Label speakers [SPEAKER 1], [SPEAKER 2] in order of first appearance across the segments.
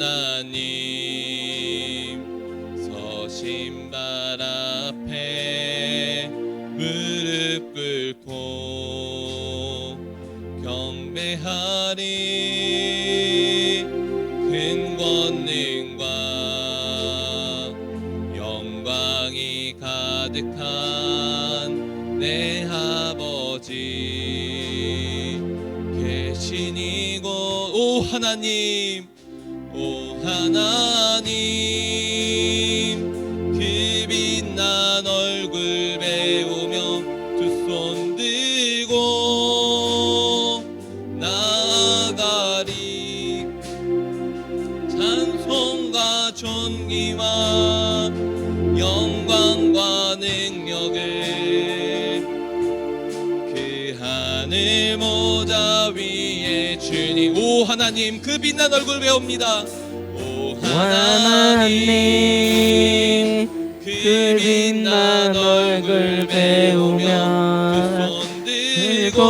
[SPEAKER 1] 하나님 서신발 앞에 무릎 꿇고 경배하리. 큰 권능과 영광이 가득한 내 아버지 계시니고 오 하나님, 오 하나님 그 빛난 얼굴 배우며 두 손 들고 나아가리. 찬송과 존귀와 영광과 능력을 그 하늘 모자 위에 주님. 오 하나님 그 빛난 얼굴 배웁니다. 오 하나님 그 빛난 얼굴 배우며 두 손 들고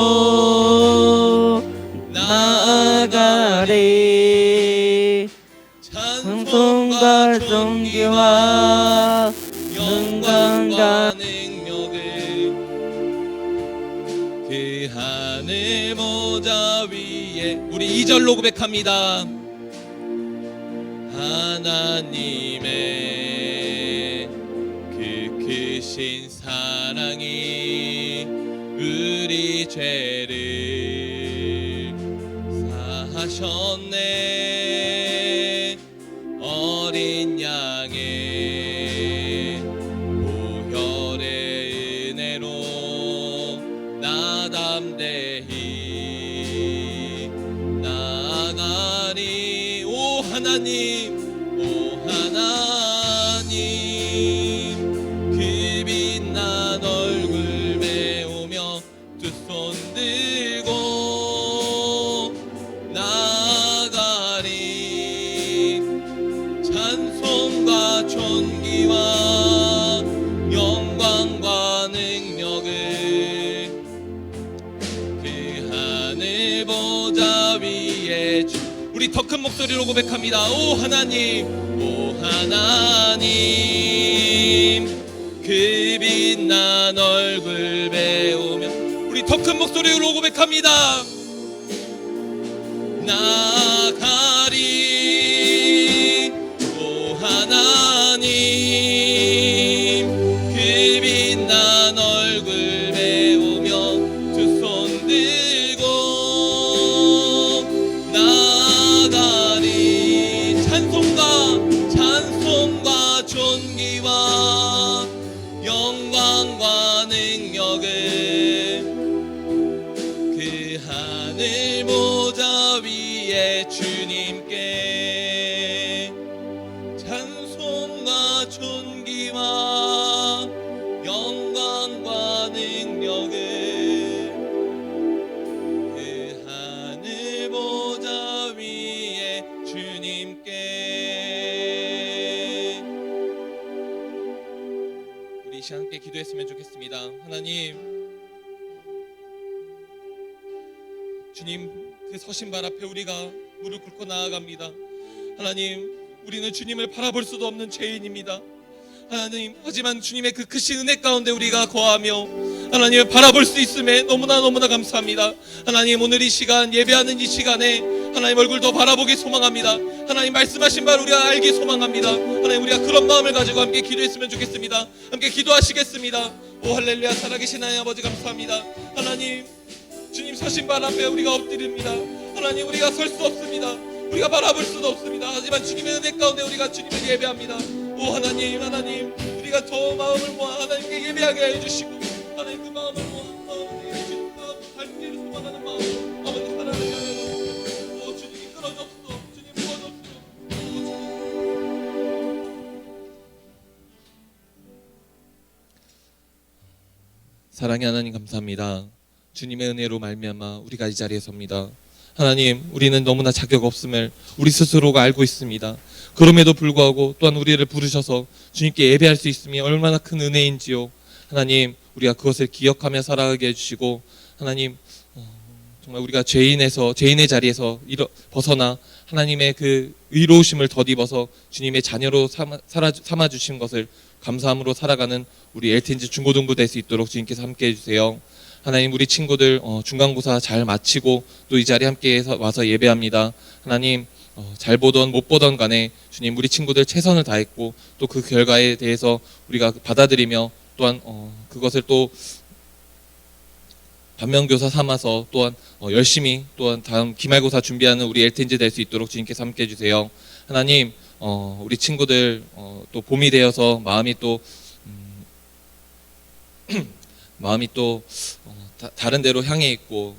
[SPEAKER 2] 나아가리. 찬송과 존귀와 영광과
[SPEAKER 1] 능력을 그 하늘 모자 위에 우리 2절로 고백합니다. 하나님의 그 크신 사랑이 우리 죄를 사하셨네. 어린 양의 보혈의 은혜로 나 담대히 나아가리. 오 하나님, 오 하나님 그 빛난 얼굴 배우며 두 손 들고 나아가리. 찬송과 존귀와 영광과 능력을 그 하늘 보좌 위에 우리 더 큰 목소리로 고백합니다. 오 하나님, 오 하나님 그 빛난 얼굴 배우며 우리 더 큰 목소리로 고백합니다. 나가리. 오 하나님 그 빛난 얼굴 배우며 두 손 들고 나가리. 찬송과 존귀와 영광과 능력을 그 하늘 보좌 위에 주님께 찬송과 존귀와 영광과 능력을 그 하늘 보좌 위에 주님께. 우리 이 시간 함께 기도했으면 좋겠습니다. 하나님, 주님 그 서신발 앞에 우리가 무릎 꿇고 나아갑니다. 하나님, 우리는 주님을 바라볼 수도 없는 죄인입니다. 하나님, 하지만 주님의 그 크신 은혜 가운데 우리가 거하며 하나님을 바라볼 수 있음에 너무나 감사합니다. 하나님, 오늘 이 시간 예배하는 이 시간에 하나님 얼굴 더 바라보기 소망합니다. 하나님 말씀하신 바를 우리가 알기 소망합니다. 하나님, 우리가 그런 마음을 가지고 함께 기도했으면 좋겠습니다. 함께 기도하시겠습니다. 오 할렐루야. 살아계신 하나님 아버지 감사합니다. 하나님, 주님 서신발 앞에 우리가 엎드립니다. 하나님, 우리가 설 수 없습니다. 우리가 바라볼 수도 없습니다. 하지만 주님의 은혜 가운데 우리가 주님을 예배합니다. 오 하나님, 우리가 더 마음을 모아 하나님께 예배하게 해주시고, 하나님 그 마음을 모아 주님과 닮기를 소망하는 마음 아버지 하나님 오 주님 이끌어주옵소서. 주님 도와주옵소서. 사랑의 하나님 감사합니다. 주님의 은혜로 말미암아 우리가 이 자리에 섭니다. 하나님, 우리는 너무나 자격 없음을 우리 스스로가 알고 있습니다. 그럼에도 불구하고 또한 우리를 부르셔서 주님께 예배할 수 있음이 얼마나 큰 은혜인지요. 하나님, 우리가 그것을 기억하며 살아가게 해주시고, 하나님 정말 우리가 죄인의 자리에서 벗어나 하나님의 그 의로우심을 덧입어서 주님의 자녀로 삼아 주신 것을 감사함으로 살아가는 우리 LTNG 중고등부 될 수 있도록 주님께서 함께 해주세요. 하나님, 우리 친구들 중간고사 잘 마치고 또 이 자리에 함께 와서 예배합니다. 하나님, 잘 보던 못 보던 간에 주님, 우리 친구들 최선을 다했고 또 그 결과에 대해서 우리가 받아들이며 또한 그것을 또 반면교사 삼아서 또한 열심히 또한 다음 기말고사 준비하는 우리 LTNG 될 수 있도록 주님께서 함께 해주세요. 하나님, 우리 친구들 또 봄이 되어서 마음이 또 다른 데로 향해 있고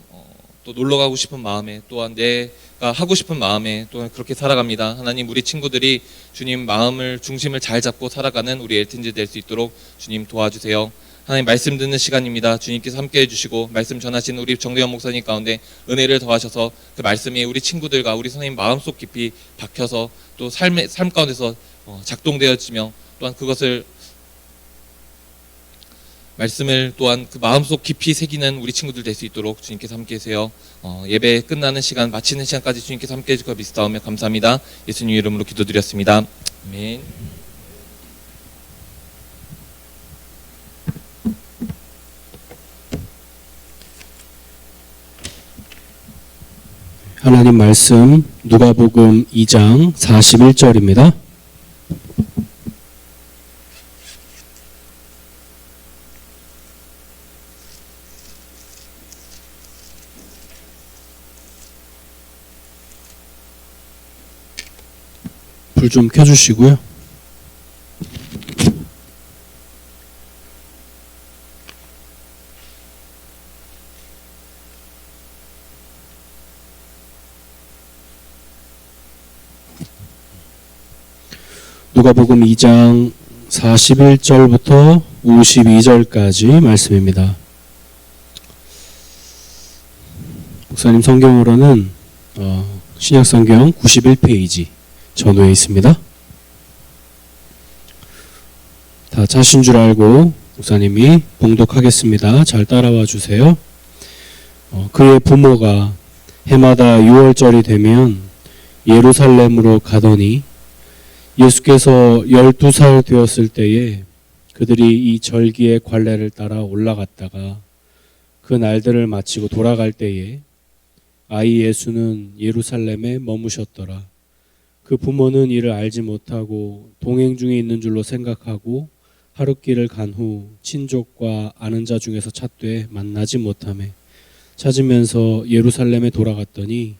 [SPEAKER 1] 또 놀러 가고 싶은 마음에 또한 내가 하고 싶은 마음에 또한 그렇게 살아갑니다. 하나님, 우리 친구들이 주님 마음을 중심을 잘 잡고 살아가는 우리 LTNG 될 수 있도록 주님 도와주세요. 하나님, 말씀 듣는 시간입니다. 주님께서 함께 해주시고 말씀 전하신 우리 정대현 목사님 가운데 은혜를 더하셔서 그 말씀이 우리 친구들과 우리 선생님 마음속 깊이 박혀서 또 삶 가운데서 작동되어지며 또한 그것을 말씀을 또한 그 마음속 깊이 새기는 우리 친구들 될 수 있도록 주님께서 함께 해주세요. 예배 끝나는 시간, 마치는 시간까지 주님께서 함께 해주실 것 믿사오며 감사합니다. 예수님 이름으로 기도드렸습니다. 아멘.
[SPEAKER 3] 하나님 말씀 누가복음 2장 41절입니다. 불 좀 켜주시고요. 누가복음 2장 41절부터 52절까지 말씀입니다. 목사님 성경으로는 신약성경 91페이지 전후에 있습니다. 다 자신 줄 알고 목사님이 봉독하겠습니다. 잘 따라와 주세요. 그의 부모가 해마다 6월절이 되면 예루살렘으로 가더니 예수께서 12살 되었을 때에 그들이 이 절기의 관례를 따라 올라갔다가 그 날들을 마치고 돌아갈 때에 아이 예수는 예루살렘에 머무셨더라. 그 부모는 이를 알지 못하고 동행 중에 있는 줄로 생각하고 하룻길을 간 후 친족과 아는 자 중에서 찾되 만나지 못하매 찾으면서 예루살렘에 돌아갔더니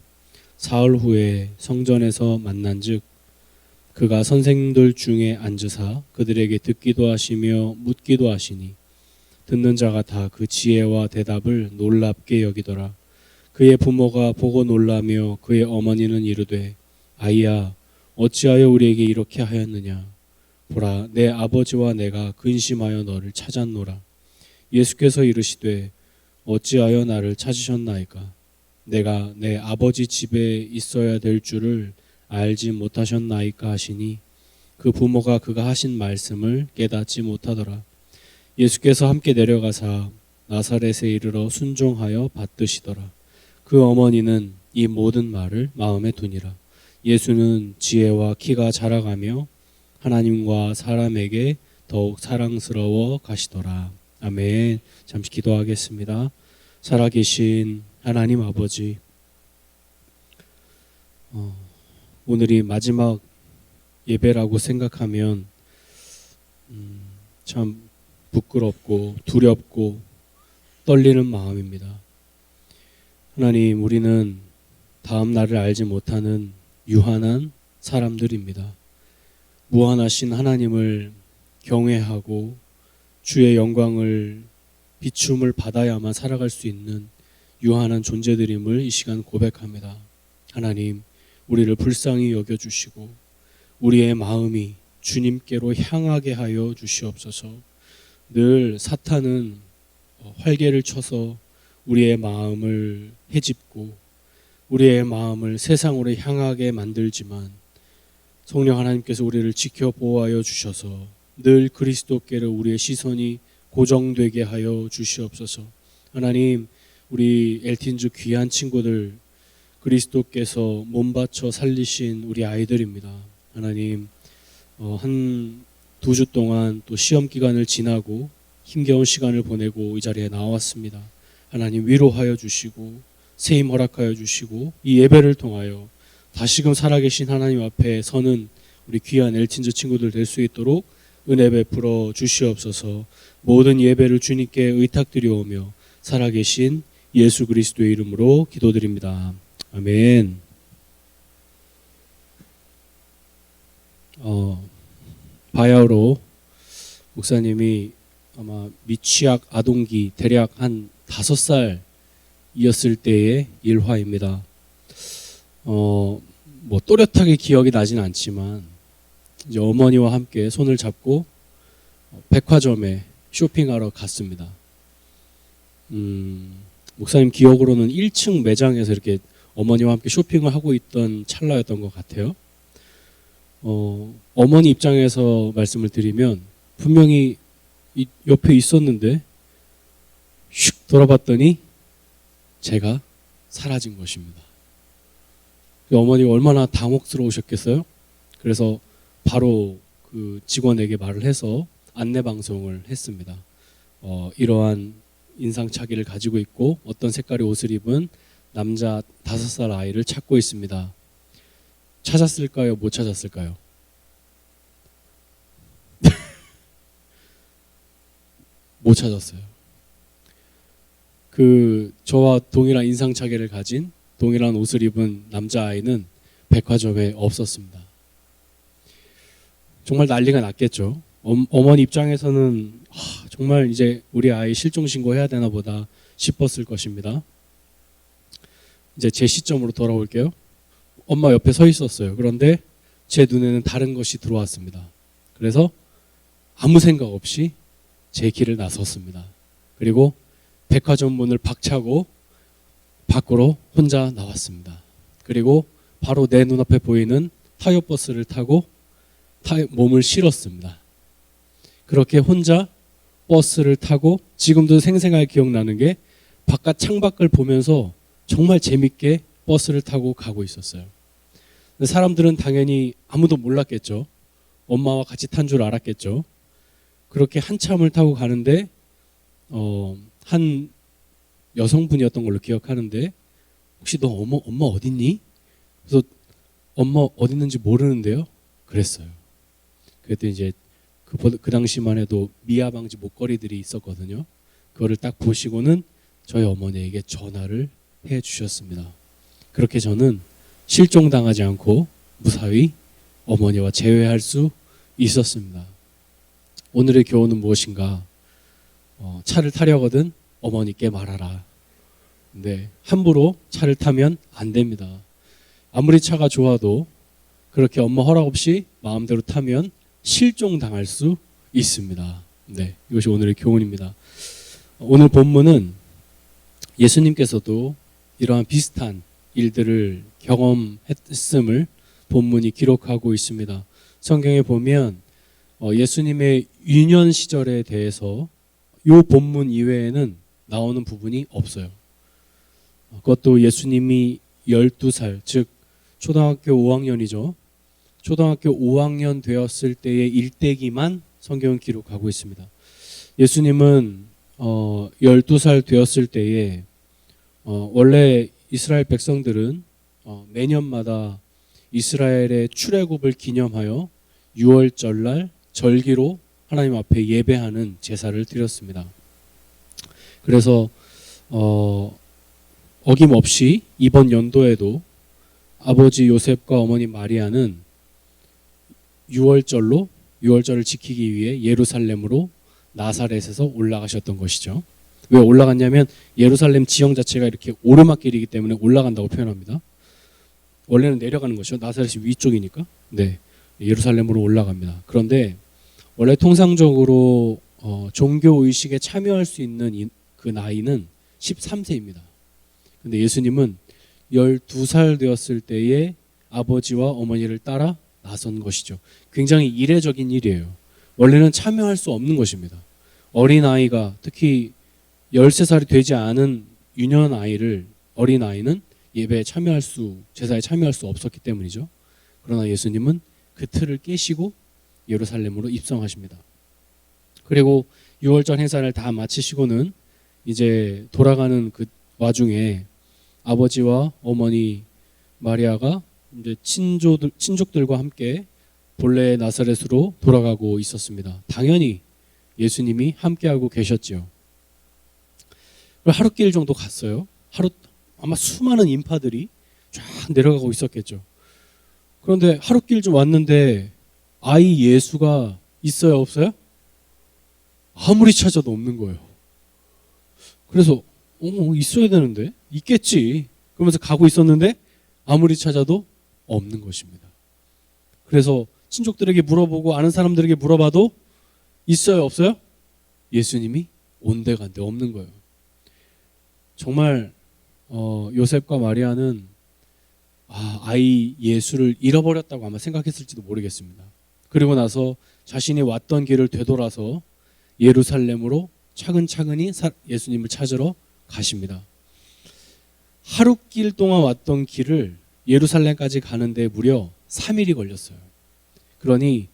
[SPEAKER 3] 사흘 후에 성전에서 만난즉 그가 선생님들 중에 앉으사 그들에게 듣기도 하시며 묻기도 하시니 듣는 자가 다 그 지혜와 대답을 놀랍게 여기더라. 그의 부모가 보고 놀라며 그의 어머니는 이르되 아이야 어찌하여 우리에게 이렇게 하였느냐. 보라 내 아버지와 내가 근심하여 너를 찾았노라. 예수께서 이르시되 어찌하여 나를 찾으셨나이까. 내가 내 아버지 집에 있어야 될 줄을 알지 못하셨나이까 하시니 그 부모가 그가 하신 말씀을 깨닫지 못하더라. 예수께서 함께 내려가사 나사렛에 이르러 순종하여 받드시더라. 그 어머니는 이 모든 말을 마음에 두니라. 예수는 지혜와 키가 자라가며 하나님과 사람에게 더욱 사랑스러워 가시더라. 아멘. 잠시 기도하겠습니다. 살아계신 하나님 아버지, 오늘이 마지막 예배라고 생각하면 참 부끄럽고 두렵고 떨리는 마음입니다. 하나님, 우리는 다음 날을 알지 못하는 유한한 사람들입니다. 무한하신 하나님을 경외하고 주의 영광을 비춤을 받아야만 살아갈 수 있는 유한한 존재들임을 이 시간 고백합니다. 하나님, 우리를 불쌍히 여겨주시고 우리의 마음이 주님께로 향하게 하여 주시옵소서. 늘 사탄은 활개를 쳐서 우리의 마음을 헤집고 우리의 마음을 세상으로 향하게 만들지만 성령 하나님께서 우리를 지켜 보호하여 주셔서 늘 그리스도께로 우리의 시선이 고정되게 하여 주시옵소서. 하나님, 우리 LTNG 귀한 친구들 그리스도께서 몸 바쳐 살리신 우리 아이들입니다. 하나님, 한 2주 동안 또 시험 기간을 지나고 힘겨운 시간을 보내고 이 자리에 나왔습니다. 하나님 위로하여 주시고 세임 허락하여 주시고 이 예배를 통하여 다시금 살아계신 하나님 앞에 서는 우리 귀한 엘친즈 친구들 될 수 있도록 은혜 베풀어 주시옵소서. 모든 예배를 주님께 의탁드리오며 살아계신 예수 그리스도의 이름으로 기도드립니다. 아멘. 바야흐로 목사님이 아마 미취학 아동기 대략 한 5살이었을 때의 일화입니다. 뭐 또렷하게 기억이 나진 않지만 이제 어머니와 함께 손을 잡고 백화점에 쇼핑하러 갔습니다. 목사님 기억으로는 1층 매장에서 이렇게 어머니와 함께 쇼핑을 하고 있던 찰나였던 것 같아요. 어머니 입장에서 말씀을 드리면 분명히 옆에 있었는데 슉 돌아봤더니 제가 사라진 것입니다. 어머니가 얼마나 당혹스러우셨겠어요? 그래서 바로 그 직원에게 말을 해서 안내 방송을 했습니다. 이러한 인상착의를 가지고 있고 어떤 색깔의 옷을 입은 남자 5살 아이를 찾고 있습니다. 찾았을까요? 못 찾았을까요? 못 찾았어요. 저와 동일한 인상착의를 가진 동일한 옷을 입은 남자아이는 백화점에 없었습니다. 정말 난리가 났겠죠. 어머니 입장에서는 정말 이제 우리 아이 실종 신고해야 되나 보다 싶었을 것입니다. 이제 제 시점으로 돌아올게요. 엄마 옆에 서 있었어요. 그런데 제 눈에는 다른 것이 들어왔습니다. 그래서 아무 생각 없이 제 길을 나섰습니다. 그리고 백화점 문을 박차고 밖으로 혼자 나왔습니다. 그리고 바로 내 눈앞에 보이는 타요버스를 타고 몸을 실었습니다. 그렇게 혼자 버스를 타고 지금도 생생하게 기억나는 게 바깥 창밖을 보면서 정말 재밌게 버스를 타고 가고 있었어요. 사람들은 당연히 아무도 몰랐겠죠. 엄마와 같이 탄 줄 알았겠죠. 그렇게 한참을 타고 가는데 한 여성분이었던 걸로 기억하는데 혹시 너 엄마 어딨니? 그래서 엄마 어디 있는지 모르는데요. 그랬어요. 그랬더니 이제 그 당시만 해도 미아 방지 목걸이들이 있었거든요. 그거를 딱 보시고는 저희 어머니에게 전화를 해 주셨습니다. 그렇게 저는 실종당하지 않고 무사히 어머니와 재회할 수 있었습니다. 오늘의 교훈은 무엇인가? 차를 타려거든 어머니께 말하라. 근데 함부로 차를 타면 안 됩니다. 아무리 차가 좋아도 그렇게 엄마 허락 없이 마음대로 타면 실종당할 수 있습니다. 네, 이것이 오늘의 교훈입니다. 오늘 본문은 예수님께서도 이러한 비슷한 일들을 경험했음을 본문이 기록하고 있습니다. 성경에 보면 예수님의 유년 시절에 대해서 이 본문 이외에는 나오는 부분이 없어요. 그것도 예수님이 12살, 즉 초등학교 5학년이죠. 초등학교 5학년 되었을 때의 일대기만 성경은 기록하고 있습니다. 예수님은 12살 되었을 때에 원래 이스라엘 백성들은 매년마다 이스라엘의 출애굽을 기념하여 6월절날 절기로 하나님 앞에 예배하는 제사를 드렸습니다. 그래서 어김없이 이번 연도에도 아버지 요셉과 어머니 마리아는 6월절을 지키기 위해 예루살렘으로 나사렛에서 올라가셨던 것이죠. 왜 올라갔냐면 예루살렘 지형 자체가 이렇게 오르막길이기 때문에 올라간다고 표현합니다. 원래는 내려가는 것이죠. 나사렛이 위쪽이니까. 네, 예루살렘으로 올라갑니다. 그런데 원래 통상적으로 종교 의식에 참여할 수 있는 그 나이는 13세입니다. 근데 예수님은 12살 되었을 때에 아버지와 어머니를 따라 나선 것이죠. 굉장히 이례적인 일이에요. 원래는 참여할 수 없는 것입니다. 어린아이가 특히 13살이 되지 않은 유년 아이를 어린아이는 예배에 제사에 참여할 수 없었기 때문이죠. 그러나 예수님은 그 틀을 깨시고 예루살렘으로 입성하십니다. 그리고 6월절 행사를 다 마치시고는 이제 돌아가는 그 와중에 아버지와 어머니 마리아가 이제 친족들과 함께 본래 나사렛으로 돌아가고 있었습니다. 당연히 예수님이 함께하고 계셨죠. 하루길 정도 갔어요. 아마 수많은 인파들이 쫙 내려가고 있었겠죠. 그런데 하루길 좀 왔는데 아이 예수가 있어요, 없어요? 아무리 찾아도 없는 거예요. 그래서 있어야 되는데 있겠지 그러면서 가고 있었는데 아무리 찾아도 없는 것입니다. 그래서 친족들에게 물어보고 아는 사람들에게 물어봐도 있어요, 없어요? 예수님이 온데간데 없는 거예요. 정말 요셉과 마리아는 아이 예수를 잃어버렸다고 아마 생각했을지도 모르겠습니다. 그리고 나서 자신이 왔던 길을 되돌아서 예루살렘으로 차근차근히 예수님을 찾으러 가십니다. 하루길 동안 왔던 길을 예루살렘까지 가는데 무려 3일이 걸렸어요. 그러니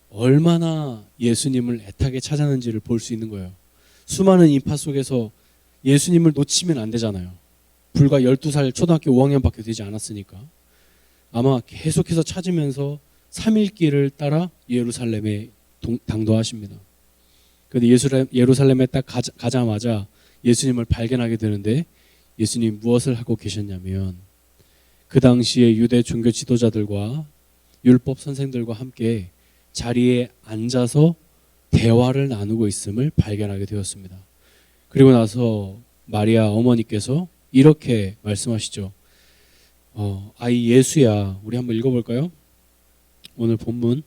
[SPEAKER 3] 얼마나 예수님을 애타게 찾았는지를 볼 수 있는 거예요. 수많은 인파 속에서 예수님을 놓치면 안 되잖아요. 불과 12살 초등학교 5학년밖에 되지 않았으니까 아마 계속해서 찾으면서 3일 길을 따라 예루살렘에 당도하십니다. 그런데 예루살렘에 딱 가자마자 예수님을 발견하게 되는데 예수님 무엇을 하고 계셨냐면 그 당시에 유대 종교 지도자들과 율법 선생들과 함께 자리에 앉아서 대화를 나누고 있음을 발견하게 되었습니다. 그리고 나서 마리아 어머니께서 이렇게 말씀하시죠. 아이 예수야, 우리 한번 읽어볼까요? 오늘 본문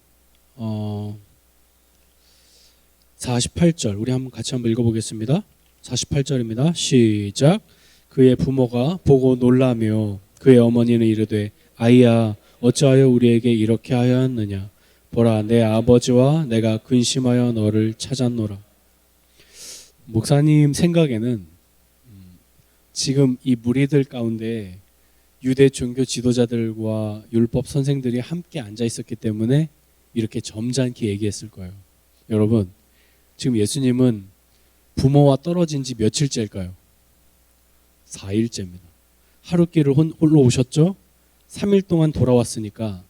[SPEAKER 3] 48절 우리 같이 한번 읽어보겠습니다. 48절입니다. 시작. 그의 부모가 보고 놀라며 그의 어머니는 이르되 아이야 어찌하여 우리에게 이렇게 하였느냐 보라 내 아버지와 내가 근심하여 너를 찾았노라. 목사님 생각에는 지금 이 무리들 가운데 유대 종교 지도자들과 율법 선생들이 함께 앉아 있었기 때문에 이렇게 점잖게 얘기했을 거예요. 여러분 지금 예수님은 부모와 떨어진 지 며칠째일까요? 4일째입니다. 하루길을 홀로 오셨죠? 3일 동안 돌아왔으니까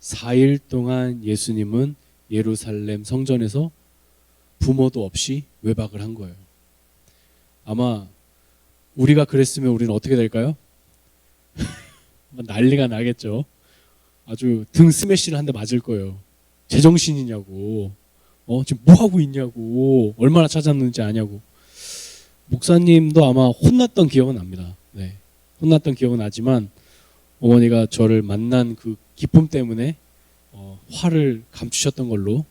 [SPEAKER 3] 4일 동안 예수님은 예루살렘 성전에서 부모도 없이 외박을 한 거예요. 아마 우리가 그랬으면 우리는 어떻게 될까요? 난리가 나겠죠. 아주 등 스매시를 한 대 맞을 거예요. 제정신이냐고. 지금 뭐 하고 있냐고. 얼마나 찾았는지 아냐고. 목사님도 아마 혼났던 기억은 납니다. 네. 혼났던 기억은 나지만 어머니가 저를 만난 그 기쁨 때문에 화를 감추셨던 걸로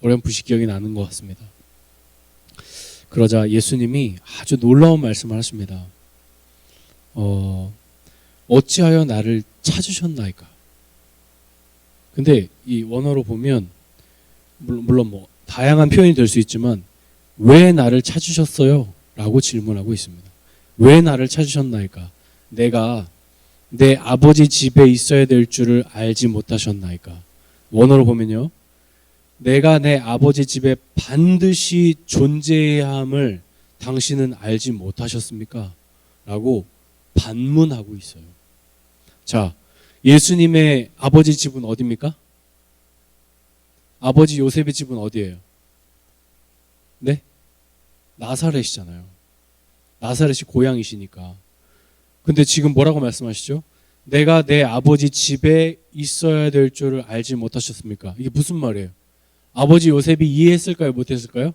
[SPEAKER 3] 어렴풋이 기억이 나는 것 같습니다. 그러자 예수님이 아주 놀라운 말씀을 하십니다. 어찌하여 나를 찾으셨나이까. 근데 이 원어로 보면 물론 뭐 다양한 표현이 될 수 있지만 왜 나를 찾으셨어요? 라고 질문하고 있습니다. 왜 나를 찾으셨나이까? 내가 내 아버지 집에 있어야 될 줄을 알지 못하셨나이까? 원어로 보면요. 내가 내 아버지 집에 반드시 존재해야 함을 당신은 알지 못하셨습니까? 라고 반문하고 있어요. 자, 예수님의 아버지 집은 어디입니까? 아버지 요셉의 집은 어디예요? 네? 나사렛이잖아요. 나사렛이 고향이시니까. 근데 지금 뭐라고 말씀하시죠? 내가 내 아버지 집에 있어야 될 줄을 알지 못하셨습니까? 이게 무슨 말이에요? 아버지 요셉이 이해했을까요? 못했을까요?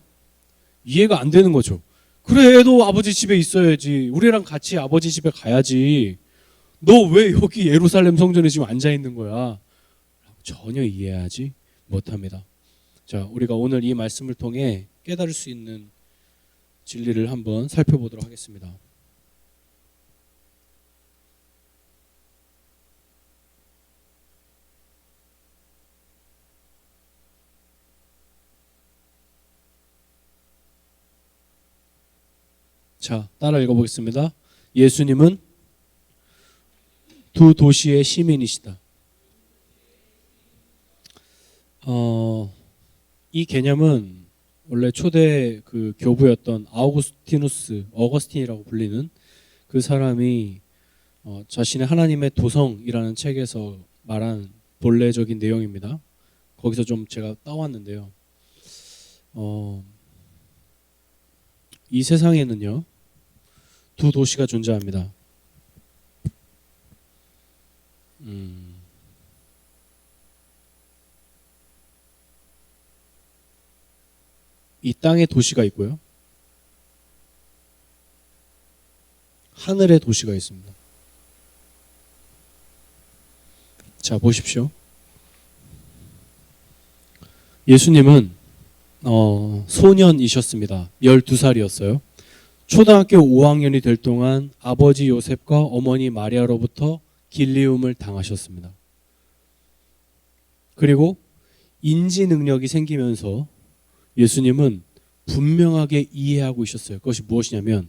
[SPEAKER 3] 이해가 안 되는 거죠. 그래, 너 아버지 집에 있어야지. 우리랑 같이 아버지 집에 가야지. 너 왜 여기 예루살렘 성전에 지금 앉아 있는 거야? 전혀 이해하지 못합니다. 자, 우리가 오늘 이 말씀을 통해 깨달을 수 있는 진리를 한번 살펴보도록 하겠습니다. 자, 따라 읽어보겠습니다. 예수님은 두 도시의 시민이시다. 이 개념은 원래 초대 그 교부였던 어거스틴이라고 불리는 그 사람이 자신의 하나님의 도성이라는 책에서 말한 본래적인 내용입니다. 거기서 좀 제가 따왔는데요. 이 세상에는요, 두 도시가 존재합니다. 이 땅의 도시가 있고요, 하늘의 도시가 있습니다. 자, 보십시오. 예수님은 소년이셨습니다. 12살이었어요. 초등학교 5학년이 될 동안 아버지 요셉과 어머니 마리아로부터 길리움을 당하셨습니다. 그리고 인지 능력이 생기면서 예수님은 분명하게 이해하고 있었어요. 그것이 무엇이냐면,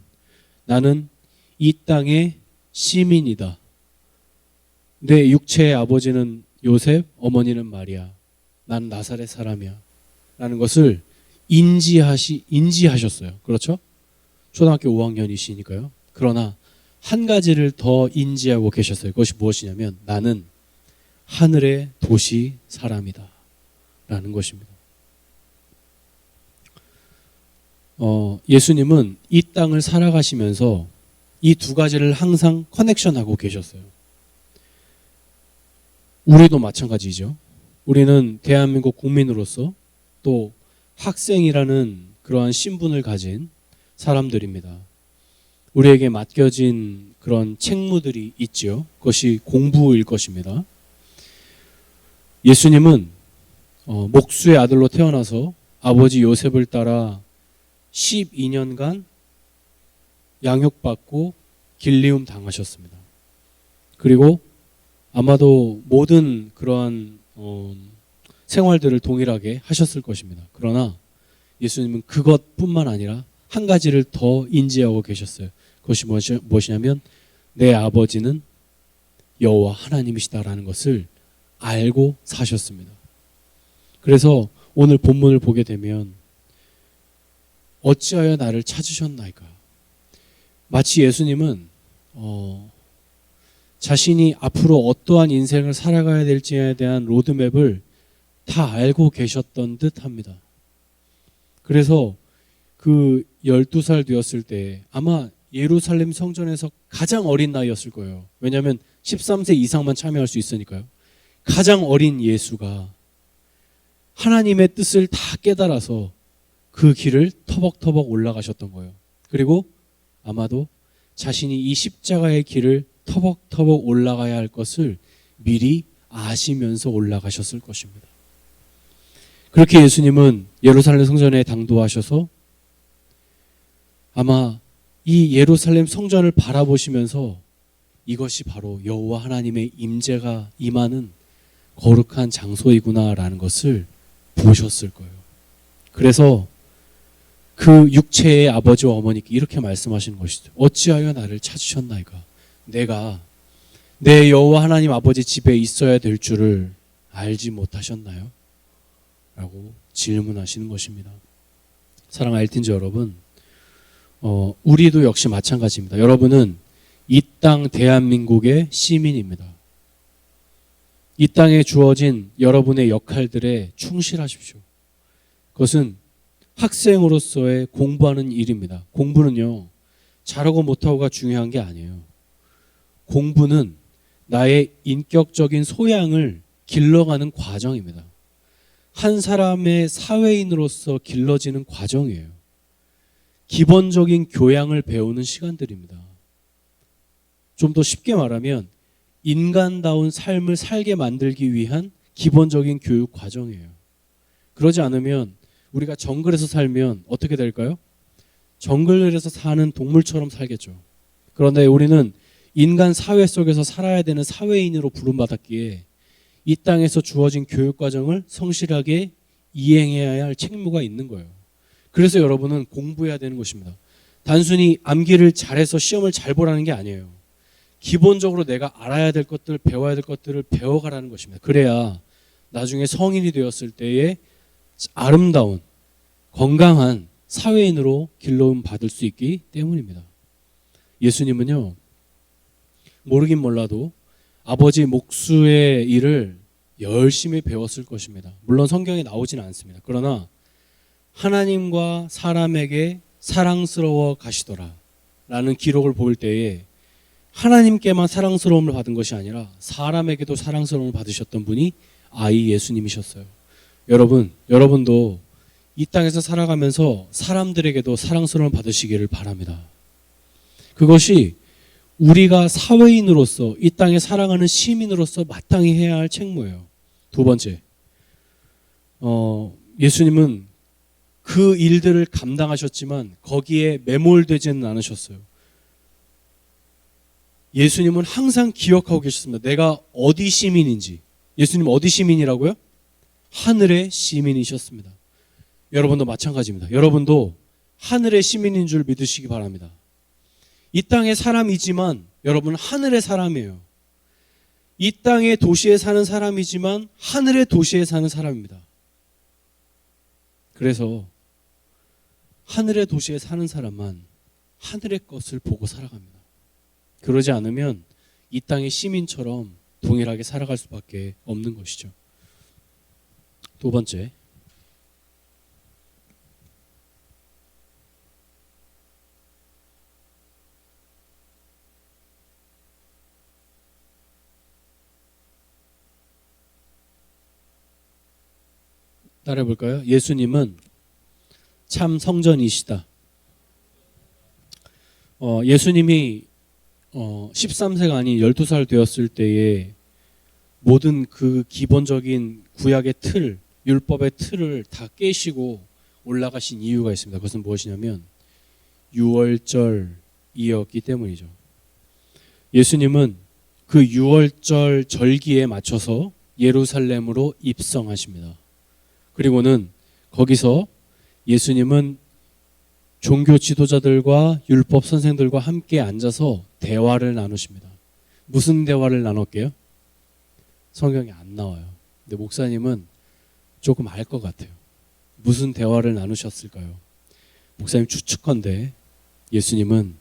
[SPEAKER 3] 나는 이 땅의 시민이다. 내 육체의 아버지는 요셉, 어머니는 마리아. 나는 나사렛 사람이야. 라는 것을 인지하셨어요. 그렇죠? 초등학교 5학년이시니까요. 그러나 한 가지를 더 인지하고 계셨어요. 그것이 무엇이냐면, 나는 하늘의 도시 사람이다. 라는 것입니다. 예수님은 이 땅을 살아가시면서 이 두 가지를 항상 커넥션하고 계셨어요. 우리도 마찬가지죠. 우리는 대한민국 국민으로서 또 학생이라는 그러한 신분을 가진 사람들입니다. 우리에게 맡겨진 그런 책무들이 있지요. 그것이 공부일 것입니다. 예수님은 목수의 아들로 태어나서 아버지 요셉을 따라 12년간 양육받고 길리움 당하셨습니다. 그리고 아마도 모든 그러한 생활들을 동일하게 하셨을 것입니다. 그러나 예수님은 그것뿐만 아니라 한 가지를 더 인지하고 계셨어요. 그것이 무엇이냐면, 내 아버지는 여호와 하나님이시다라는 것을 알고 사셨습니다. 그래서 오늘 본문을 보게 되면, 어찌하여 나를 찾으셨나이까? 마치 예수님은 자신이 앞으로 어떠한 인생을 살아가야 될지에 대한 로드맵을 다 알고 계셨던 듯합니다. 그래서 그 12살 되었을 때 아마 예루살렘 성전에서 가장 어린 나이였을 거예요. 왜냐하면 13세 이상만 참여할 수 있으니까요. 가장 어린 예수가 하나님의 뜻을 다 깨달아서 그 길을 터벅터벅 올라가셨던 거예요. 그리고 아마도 자신이 이 십자가의 길을 터벅터벅 올라가야 할 것을 미리 아시면서 올라가셨을 것입니다. 그렇게 예수님은 예루살렘 성전에 당도하셔서 아마 이 예루살렘 성전을 바라보시면서 이것이 바로 여호와 하나님의 임재가 임하는 거룩한 장소이구나라는 것을 보셨을 거예요. 그래서 그 육체의 아버지와 어머니께 이렇게 말씀하시는 것이죠. 어찌하여 나를 찾으셨나이까? 내가 내 여호와 하나님 아버지 집에 있어야 될 줄을 알지 못하셨나요? 라고 질문하시는 것입니다. 사랑하는 알틴즈 여러분, 우리도 역시 마찬가지입니다. 여러분은 이 땅 대한민국의 시민입니다. 이 땅에 주어진 여러분의 역할들에 충실하십시오. 그것은 학생으로서의 공부하는 일입니다. 공부는요, 잘하고 못하고가 중요한 게 아니에요. 공부는 나의 인격적인 소양을 길러가는 과정입니다. 한 사람의 사회인으로서 길러지는 과정이에요. 기본적인 교양을 배우는 시간들입니다. 좀 더 쉽게 말하면 인간다운 삶을 살게 만들기 위한 기본적인 교육 과정이에요. 그러지 않으면 우리가 정글에서 살면 어떻게 될까요? 정글에서 사는 동물처럼 살겠죠. 그런데 우리는 인간 사회 속에서 살아야 되는 사회인으로 부름받았기에 이 땅에서 주어진 교육 과정을 성실하게 이행해야 할 책무가 있는 거예요. 그래서 여러분은 공부해야 되는 것입니다. 단순히 암기를 잘해서 시험을 잘 보라는 게 아니에요. 기본적으로 내가 알아야 될 것들, 배워야 될 것들을 배워가라는 것입니다. 그래야 나중에 성인이 되었을 때에 아름다운 건강한 사회인으로 길러움 받을 수 있기 때문입니다. 예수님은요, 모르긴 몰라도 아버지 목수의 일을 열심히 배웠을 것입니다. 물론 성경에 나오진 않습니다. 그러나 하나님과 사람에게 사랑스러워 가시더라 라는 기록을 볼 때에 하나님께만 사랑스러움을 받은 것이 아니라 사람에게도 사랑스러움을 받으셨던 분이 아이 예수님이셨어요. 여러분도 이 땅에서 살아가면서 사람들에게도 사랑스러움을 받으시기를 바랍니다. 그것이 우리가 사회인으로서 이 땅에 살아가는 시민으로서 마땅히 해야 할 책무예요. 두 번째, 예수님은 그 일들을 감당하셨지만 거기에 매몰되지는 않으셨어요. 예수님은 항상 기억하고 계셨습니다. 내가 어디 시민인지. 예수님 어디 시민이라고요? 하늘의 시민이셨습니다. 여러분도 마찬가지입니다. 여러분도 하늘의 시민인 줄 믿으시기 바랍니다. 이 땅의 사람이지만 여러분은 하늘의 사람이에요. 이 땅의 도시에 사는 사람이지만 하늘의 도시에 사는 사람입니다. 그래서 하늘의 도시에 사는 사람만 하늘의 것을 보고 살아갑니다. 그러지 않으면 이 땅의 시민처럼 동일하게 살아갈 수밖에 없는 것이죠. 두 번째, 따라해 볼까요? 예수님은 참 성전이시다. 예수님이 13세가 아닌 12살 되었을 때에 모든 그 기본적인 구약의 틀, 율법의 틀을 다 깨시고 올라가신 이유가 있습니다. 그것은 무엇이냐면 유월절이었기 때문이죠. 예수님은 그 유월절 절기에 맞춰서 예루살렘으로 입성하십니다. 그리고는 거기서 예수님은 종교 지도자들과 율법 선생들과 함께 앉아서 대화를 나누십니다. 무슨 대화를 나눴게요? 성경에 안 나와요. 근데 목사님은 조금 알 것 같아요. 무슨 대화를 나누셨을까요? 목사님 추측컨대 예수님은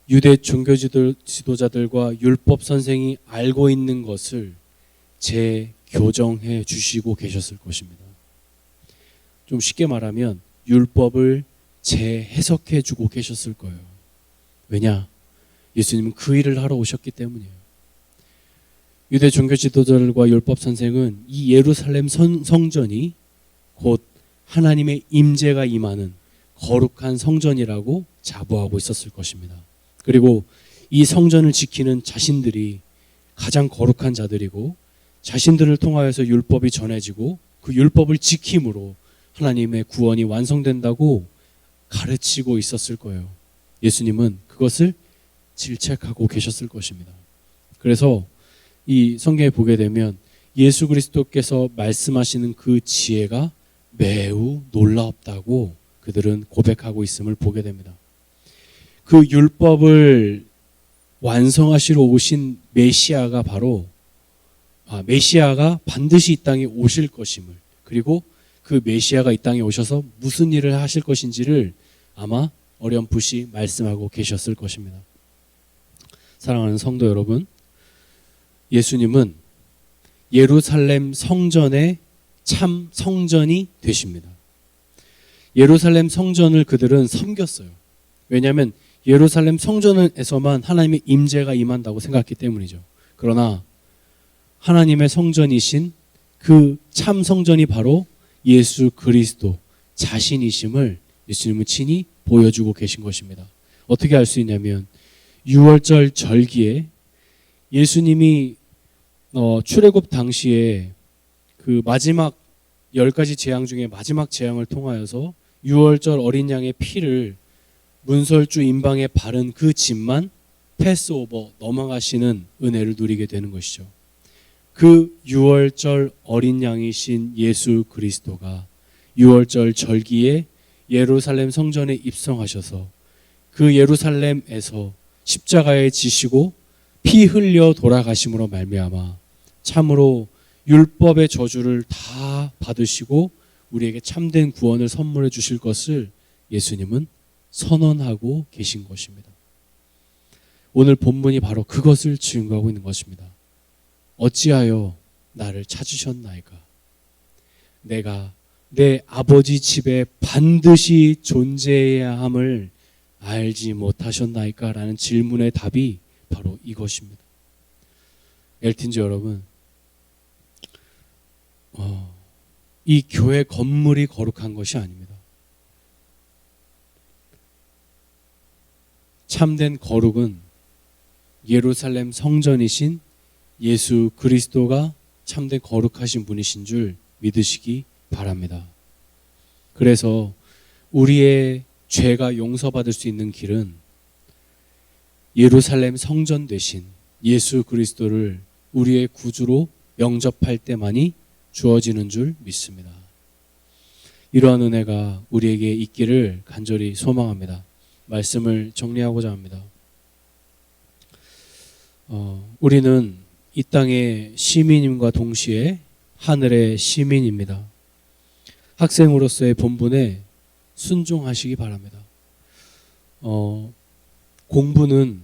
[SPEAKER 3] 유대 종교 지도자들과 율법 선생이 알고 있는 것을 재교정해 주시고 계셨을 것입니다. 좀 쉽게 말하면 율법을 재해석해 주고 계셨을 거예요. 왜냐? 예수님은 그 일을 하러 오셨기 때문이에요. 유대 종교 지도자들과 율법 선생은 이 예루살렘 성전이 곧 하나님의 임재가 임하는 거룩한 성전이라고 자부하고 있었을 것입니다. 그리고 이 성전을 지키는 자신들이 가장 거룩한 자들이고 자신들을 통하여서 율법이 전해지고 그 율법을 지킴으로 하나님의 구원이 완성된다고 가르치고 있었을 거예요. 예수님은 그것을 질책하고 계셨을 것입니다. 그래서 이 성경에 보게 되면 예수 그리스도께서 말씀하시는 그 지혜가 매우 놀랍다고 그들은 고백하고 있음을 보게 됩니다. 그 율법을 완성하시러 오신 메시아가 바로 메시아가 반드시 이 땅에 오실 것임을, 그리고 그 메시아가 이 땅에 오셔서 무슨 일을 하실 것인지를 아마 어렴풋이 말씀하고 계셨을 것입니다. 사랑하는 성도 여러분, 예수님은 예루살렘 성전의 참 성전이 되십니다. 예루살렘 성전을 그들은 섬겼어요. 왜냐하면 예루살렘 성전에서만 하나님의 임재가 임한다고 생각했기 때문이죠. 그러나 하나님의 성전이신 그 참 성전이 바로 예수 그리스도 자신이심을 예수님은 친히 보여주고 계신 것입니다. 어떻게 알 수 있냐면 6월절 절기에 예수님이 출애굽 당시에 그 마지막 10가지 재앙 중에 마지막 재앙을 통하여서 6월절 어린 양의 피를 문설주 임방에 바른 그 집만 패스오버 넘어가시는 은혜를 누리게 되는 것이죠. 그 6월절 어린 양이신 예수 그리스도가 6월절 절기에 예루살렘 성전에 입성하셔서 그 예루살렘에서 십자가에 지시고 피 흘려 돌아가심으로 말미암아 참으로 율법의 저주를 다 받으시고 우리에게 참된 구원을 선물해 주실 것을 예수님은 선언하고 계신 것입니다. 오늘 본문이 바로 그것을 증거하고 있는 것입니다. 어찌하여 나를 찾으셨나이까? 내가 내 아버지 집에 반드시 존재해야 함을 알지 못하셨나이까? 라는 질문의 답이 바로 이것입니다. 엘틴즈 여러분, 이 교회 건물이 거룩한 것이 아닙니다. 참된 거룩은 예루살렘 성전이신 예수 그리스도가 참된 거룩하신 분이신 줄 믿으시기 바랍니다. 그래서 우리의 죄가 용서받을 수 있는 길은 예루살렘 성전 되신 예수 그리스도를 우리의 구주로 영접할 때만이 주어지는 줄 믿습니다. 이러한 은혜가 우리에게 있기를 간절히 소망합니다. 말씀을 정리하고자 합니다. 우리는 이 땅의 시민임과 동시에 하늘의 시민입니다. 학생으로서의 본분에 순종하시기 바랍니다. 공부는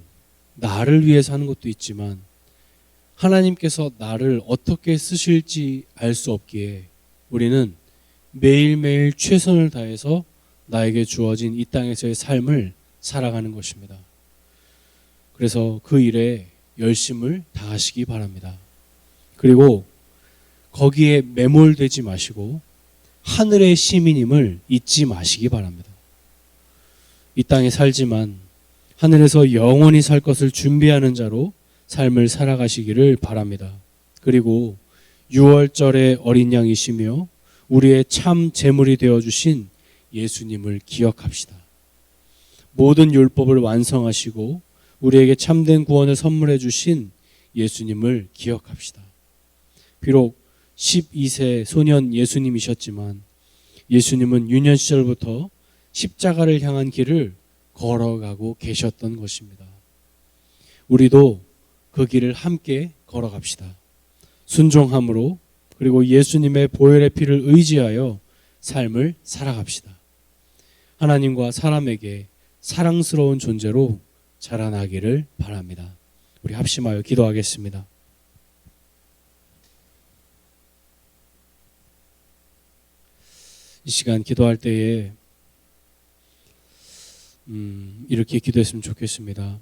[SPEAKER 3] 나를 위해서 하는 것도 있지만 하나님께서 나를 어떻게 쓰실지 알 수 없기에 우리는 매일매일 최선을 다해서 나에게 주어진 이 땅에서의 삶을 살아가는 것입니다. 그래서 그 일에 열심을 다하시기 바랍니다. 그리고 거기에 매몰되지 마시고 하늘의 시민임을 잊지 마시기 바랍니다. 이 땅에 살지만 하늘에서 영원히 살 것을 준비하는 자로 삶을 살아가시기를 바랍니다. 그리고 6월절의 어린 양이시며 우리의 참 제물이 되어주신 예수님을 기억합시다. 모든 율법을 완성하시고 우리에게 참된 구원을 선물해 주신 예수님을 기억합시다. 비록 12세 소년 예수님이셨지만 예수님은 유년 시절부터 십자가를 향한 길을 걸어가고 계셨던 것입니다. 우리도 그 길을 함께 걸어갑시다. 순종함으로 그리고 예수님의 보혈의 피를 의지하여 삶을 살아갑시다. 하나님과 사람에게 사랑스러운 존재로 자라나기를 바랍니다. 우리 합심하여 기도하겠습니다. 이 시간 기도할 때에 이렇게 기도했으면 좋겠습니다.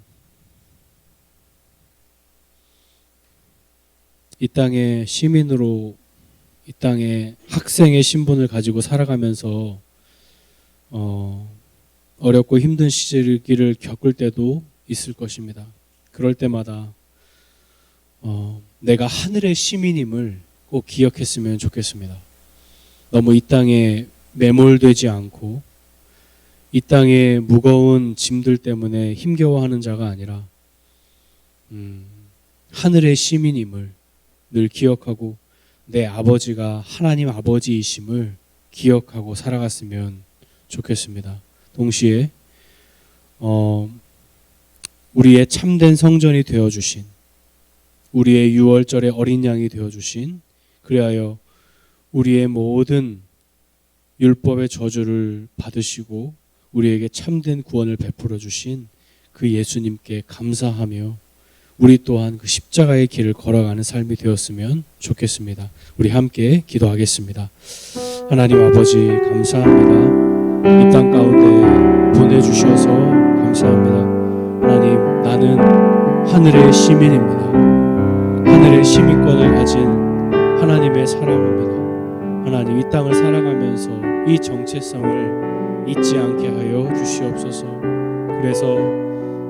[SPEAKER 3] 이 땅의 시민으로 이 땅의 학생의 신분을 가지고 살아가면서 어렵고 힘든 시기를 겪을 때도 있을 것입니다. 그럴 때마다 내가 하늘의 시민임을 꼭 기억했으면 좋겠습니다. 너무 이 땅에 매몰되지 않고 이 땅의 무거운 짐들 때문에 힘겨워하는 자가 아니라 하늘의 시민임을 늘 기억하고 내 아버지가 하나님 아버지이심을 기억하고 살아갔으면 좋겠습니다. 동시에 우리의 참된 성전이 되어주신 우리의 6월절의 어린 양이 되어주신 그리하여 우리의 모든 율법의 저주를 받으시고 우리에게 참된 구원을 베풀어 주신 그 예수님께 감사하며 우리 또한 그 십자가의 길을 걸어가는 삶이 되었으면 좋겠습니다. 우리 함께 기도하겠습니다. 하나님 아버지 감사합니다. 이 땅 가운데 보내주셔서 감사합니다. 하나님, 나는 하늘의 시민입니다. 하늘의 시민권을 가진 하나님의 사람입니다. 하나님, 이 땅을 살아가면서 이 정체성을 잊지 않게 하여 주시옵소서. 그래서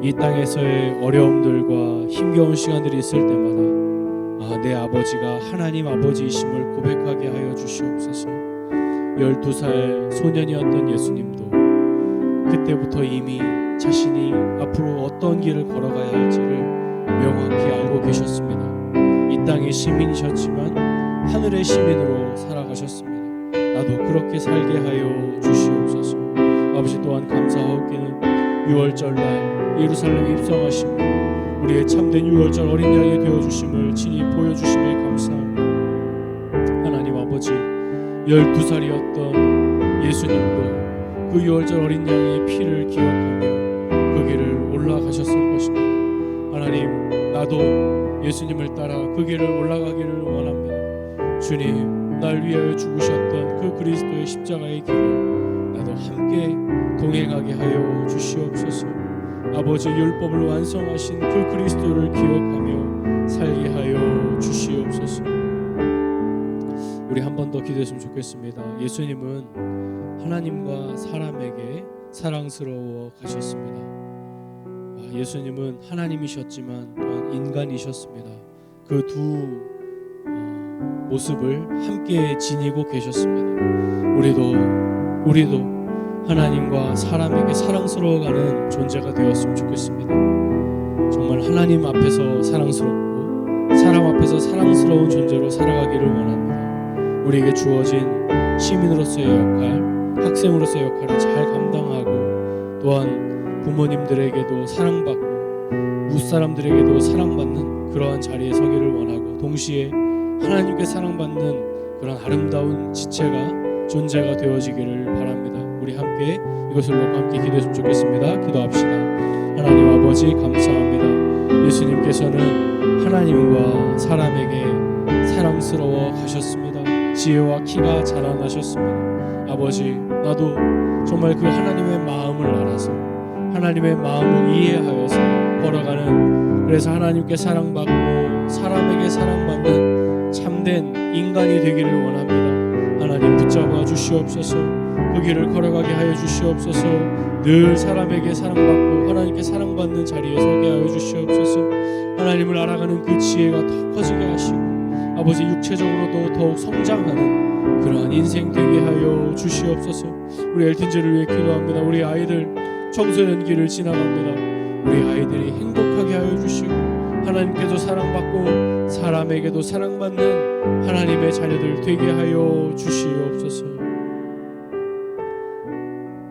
[SPEAKER 3] 이 땅에서의 어려움들과 힘겨운 시간들이 있을 때마다 내 아버지가 하나님 아버지이심을 고백하게 하여 주시옵소서. 12살 소년이었던 예수님도 그때부터 이미 자신이 앞으로 어떤 길을 걸어가야 할지를 명확히 알고 계셨습니다. 이 땅의 시민이셨지만 하늘의 시민으로 살아가셨습니다. 나도 그렇게 살게 하여 주시옵소서. 아버지, 또한 감사하옵기는 6월절날 예루살렘에 입성하시고 우리의 참된 유월절 어린 양이 되어주심을 친히 보여주심에 감사합니다. 하나님 아버지, 12살이었던 예수님도 그 유월절 어린 양의 피를 기억하며 그 길을 올라가셨을 것입니다. 하나님, 나도 예수님을 따라 그 길을 올라가기를 원합니다. 주님, 날 위하여 죽으셨던 그 그리스도의 십자가의 길을 나도 함께 동행하게 하여 주시옵소서. 아버지, 율법을 완성하신 그 그리스도를 기억하며 살게 하여 주시옵소서. 우리 한 번 더 기도했으면 좋겠습니다. 예수님은 하나님과 사람에게 사랑스러워 가셨습니다. 예수님은 하나님이셨지만 또한 인간이셨습니다. 그 두 모습을 함께 지니고 계셨습니다. 우리도 하나님과 사람에게 사랑스러워가는 존재가 되었으면 좋겠습니다. 정말 하나님 앞에서 사랑스럽고 사람 앞에서 사랑스러운 존재로 살아가기를 원합니다. 우리에게 주어진 시민으로서의 역할, 학생으로서의 역할을 잘 감당하고 또한 부모님들에게도 사랑받고 무사람들에게도 사랑받는 그러한 자리에 서기를 원하고 동시에 하나님께 사랑받는 그런 아름다운 지체가 존재가 되어지기를 바랍니다. 우리 함께 이것을 놓고 함께 기도했으면 좋겠습니다. 기도합시다. 하나님 아버지, 감사합니다. 예수님께서는 하나님과 사람에게 사랑스러워 가셨습니다. 지혜와 키가 자라나셨습니다. 아버지, 나도 정말 그 하나님의 마음을 알아서 하나님의 마음을 이해하여서 걸어가는, 그래서 하나님께 사랑받고 사람에게 사랑받는 참된 인간이 되기를 원합니다. 하나님, 붙잡아 주시옵소서. 그 길을 걸어가게 하여 주시옵소서. 늘 사람에게 사랑받고 하나님께 사랑받는 자리에 서게 하여 주시옵소서. 하나님을 알아가는 그 지혜가 더 커지게 하시고 아버지, 육체적으로도 더욱 성장하는 그러한 인생 되게 하여 주시옵소서. 우리 엘튼즈를 위해 기도합니다. 우리 아이들 청소년기를 지나갑니다. 우리 아이들이 행복하게 하여 주시고 하나님께도 사랑받고 사람에게도 사랑받는 하나님의 자녀들 되게 하여 주시옵소서.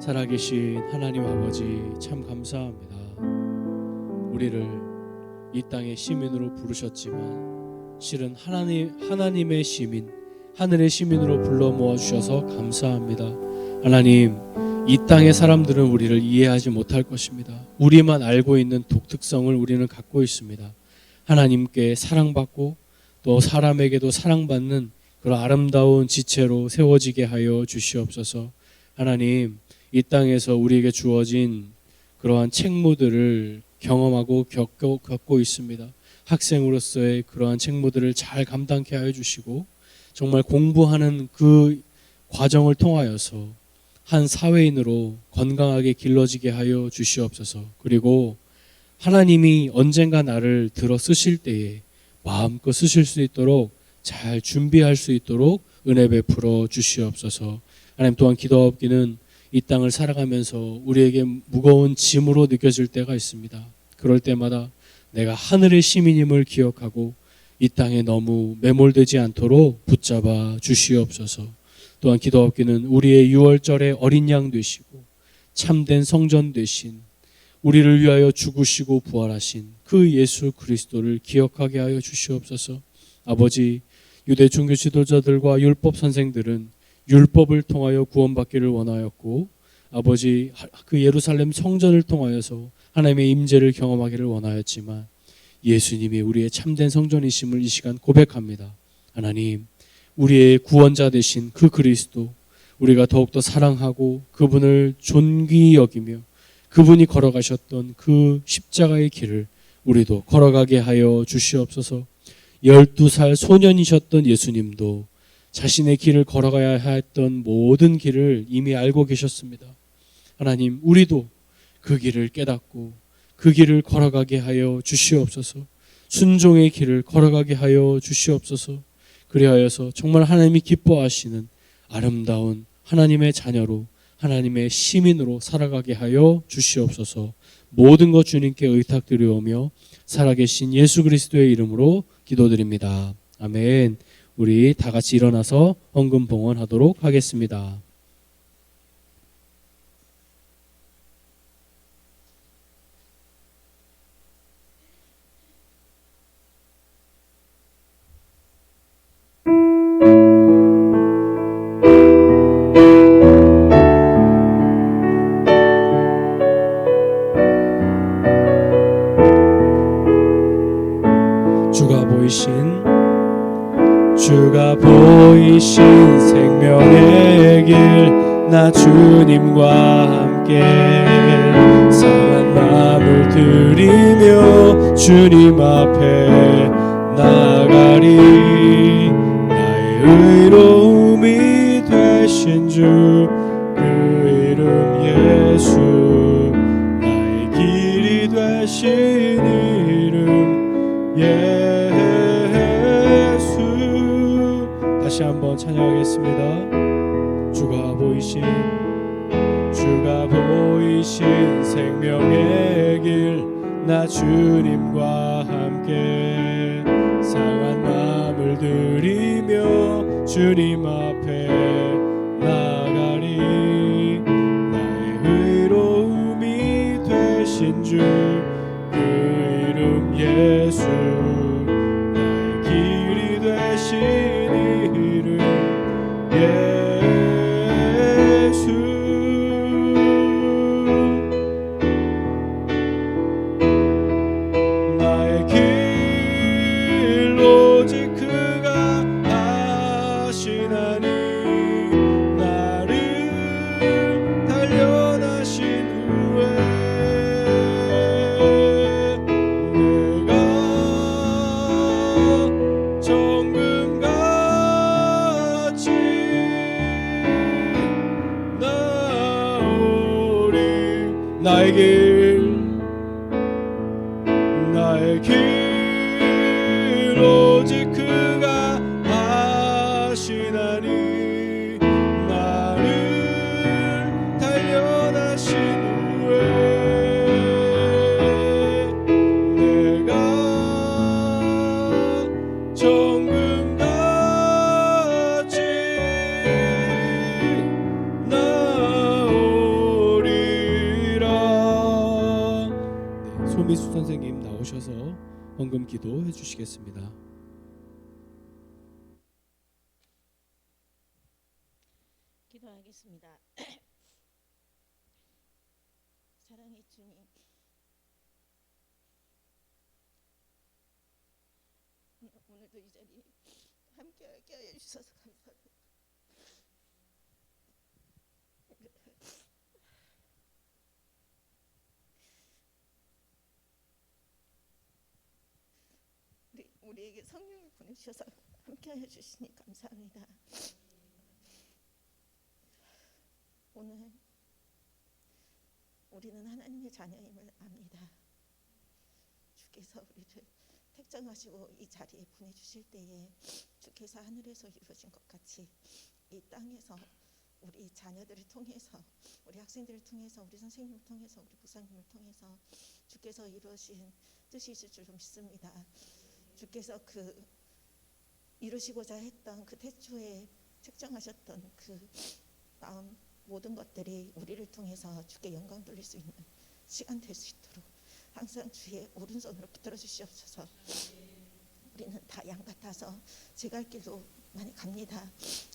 [SPEAKER 3] 살아계신 하나님 아버지, 참 감사합니다. 우리를 이 땅의 시민으로 부르셨지만 실은 하나님의 시민, 하늘의 시민으로 불러 모아 주셔서 감사합니다. 하나님, 이 땅의 사람들은 우리를 이해하지 못할 것입니다. 우리만 알고 있는 독특성을 우리는 갖고 있습니다. 하나님께 사랑받고 또 사람에게도 사랑받는 그런 아름다운 지체로 세워지게 하여 주시옵소서. 하나님, 이 땅에서 우리에게 주어진 그러한 책무들을 경험하고 겪고 있습니다. 학생으로서의 그러한 책무들을 잘 감당케 하여 주시고 정말 공부하는 그 과정을 통하여서 한 사회인으로 건강하게 길러지게 하여 주시옵소서. 그리고 하나님이 언젠가 나를 들어 쓰실 때에 마음껏 쓰실 수 있도록 잘 준비할 수 있도록 은혜 베풀어 주시옵소서. 하나님, 또한 기도하옵기는 이 땅을 살아가면서 우리에게 무거운 짐으로 느껴질 때가 있습니다. 그럴 때마다 내가 하늘의 시민임을 기억하고 이 땅에 너무 매몰되지 않도록 붙잡아 주시옵소서. 또한 기도하옵기는 우리의 유월절의 어린 양 되시고 참된 성전 되신, 우리를 위하여 죽으시고 부활하신 그 예수 그리스도를 기억하게 하여 주시옵소서. 아버지, 유대 종교 지도자들과 율법 선생들은 율법을 통하여 구원받기를 원하였고 아버지, 그 예루살렘 성전을 통하여서 하나님의 임재를 경험하기를 원하였지만 예수님이 우리의 참된 성전이심을 이 시간 고백합니다. 하나님, 우리의 구원자 되신 그 그리스도, 우리가 더욱더 사랑하고 그분을 존귀히 여기며 그분이 걸어가셨던 그 십자가의 길을 우리도 걸어가게 하여 주시옵소서. 12살 소년이셨던 예수님도 자신의 길을 걸어가야 했던 모든 길을 이미 알고 계셨습니다. 하나님, 우리도 그 길을 깨닫고 그 길을 걸어가게 하여 주시옵소서. 순종의 길을 걸어가게 하여 주시옵소서. 그리하여서 정말 하나님이 기뻐하시는 아름다운 하나님의 자녀로, 하나님의 시민으로 살아가게 하여 주시옵소서. 모든 것 주님께 의탁드리오며 살아계신 예수 그리스도의 이름으로 기도드립니다. 아멘. 우리 다 같이 일어나서 헌금 봉헌하도록 하겠습니다. 보이신 생명의 길 나 주님과 함께 상한 마음을 들이며 주님 앞에 나아가리. 나의 의로움이 되신 주 그 이름 예수, 나의 길이 되신 이름 예수. 다시 한번 찬양하겠습니다. 주가 보이신 생명의 길 나 주님과 함께 상한 마음을 들이며 주님 앞에 나가리. 나의 의로움이 되신 주 그 이름 예수, 나의 길이 되신 이름 예수. 나의 길 오직 그가 아시나니 나를 단련하신 후에 내가 정금같이 나오리. 나의 길 오직 그가 아시나니 나를 단련하신 후에 내가 정금같이 나오리라. 소미수 선생님 나오셔서 헌금 기도해 주시겠습니다.
[SPEAKER 4] 기도하겠습니다. 사랑의 주님, 오늘도 이 자리 함께하게 하여 주셔서 감사합니다. 우리에게 성령을 보내주셔서 함께하여 주시니 감사합니다. 오늘 우리는 하나님의 자녀임을 압니다. 주께서 우리를 택정하시고 이 자리에 보내주실 때에 주께서 하늘에서 이루어진 것 같이 이 땅에서 우리 자녀들을 통해서, 우리 학생들을 통해서, 우리 선생님을 통해서, 우리 부사님을 통해서 주께서 이루어진 뜻이 있을 줄 믿습니다. 주께서 그 이루시고자 했던 그 태초에 책정하셨던 그 마음 모든 것들이 우리를 통해서 주께 영광 돌릴 수 있는 시간 될 수 있도록 항상 주의 오른손으로 붙들어 주시옵소서. 우리는 다 양 같아서 제 갈 길도 많이 갑니다.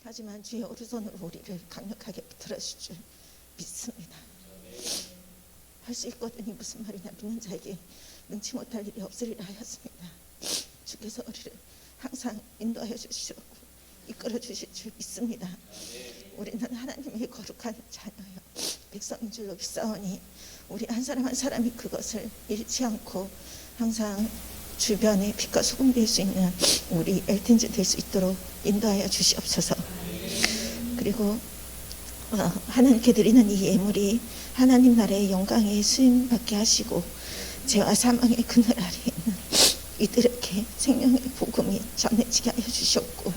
[SPEAKER 4] 하지만 주의 오른손으로 우리를 강력하게 붙들어 주실 줄 믿습니다. 할 수 있거든이 무슨 말이냐, 믿는 자에게 능치 못할 일이 없으리라 하였습니다. 주께서 우리를 항상 인도하여 주시고 이끌어 주실 줄 믿습니다. 우리는 하나님의 거룩한 자녀요 백성인 줄로 믿사오니 우리 한 사람 한 사람이 그것을 잃지 않고 항상 주변에 빛과 소금 될 수 있는 우리 엘텐즈 될 수 있도록 인도하여 주시옵소서. 그리고 하나님께 드리는 이 예물이 하나님 나라의 영광에 쓰임받게 하시고 죄와 사망의 그늘 아래에 있는 이들에게 생명의 복음이 전해지게 하여 주셨고